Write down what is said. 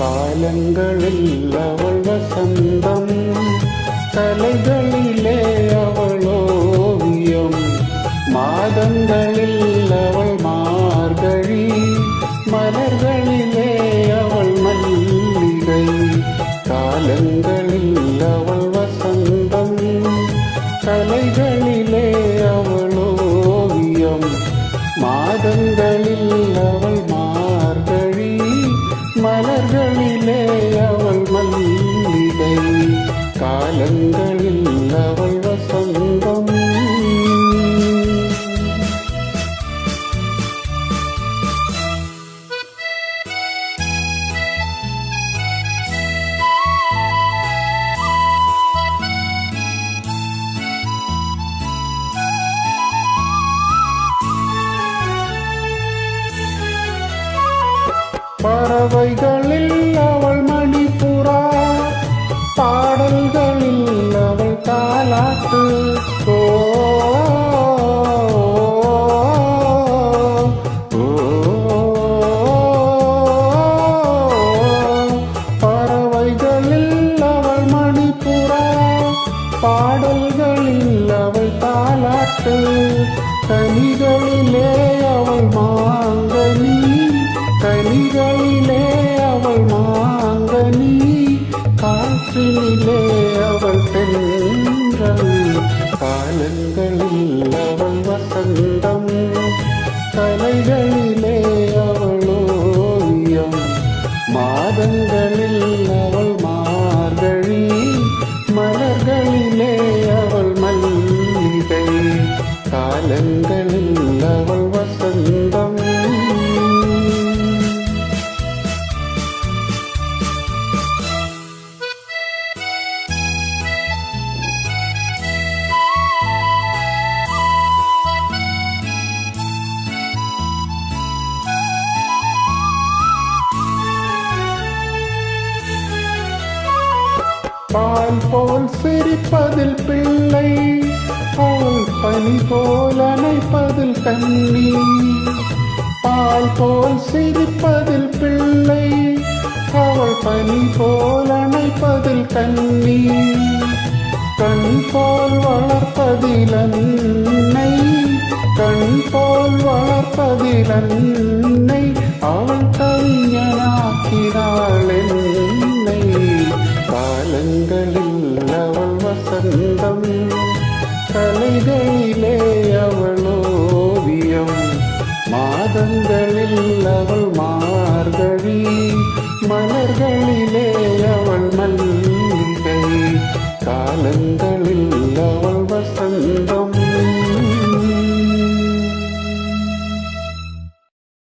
காலங்களில் அவள் வசந்தம், கலைகளிலே அவள் ஓவியம், மாதங்களில் அவள் மார்கழி, மலர்களிலே அவள் மல்லிகை. காலங்களில் அவள் வசந்தம், கலைகளிலே அவள் ஓவியம், மாதங்களில் அவள் மார்கழி, மலர்களிலே அவள் மல்லிகை. காலங்களில் அவள் வசந்தம். பறவைகளில் அவள் மணிப்புறா, பாடல்களில் அவள் தாலாட்டு. பறவைகளில் அவள் மணிப்புறா, பாடல்களில் அவள் தாலாட்டு. கனிகளிலே அவள் மாங்கனி, கனிகளிலே அவள் மாங்கனி, காற்றினிலே அவள் தென்றல். காலங்களில் அவள் வசந்தம், கலைகளிலே அவள் ஓவியம், மாதங்களில் அவள் மார்கழி, மலர்களிலே அவள் மல்லிகை. காலங்களில் அவள் வசந்தம். பால் போல் சிரிப்பதில் பிள்ளை, அவள் பனி போல் அணைப்பதில் கண்ணி. பால் போல் சிரிப்பதில் பிள்ளை, அவள் பனி போல் அணைப்பதில் கண்ணி. கண் போல் வளர்ப்பதில் அன்னை, கண் போல் வளர்ப்பதில் அன்னை, அவள் கவிஞனாக்கினாள் என்னை. காலங்களில் அவள் வசந்தம், கலைகளிலே அவள் ஓவியம், மாதங்களில் அவள்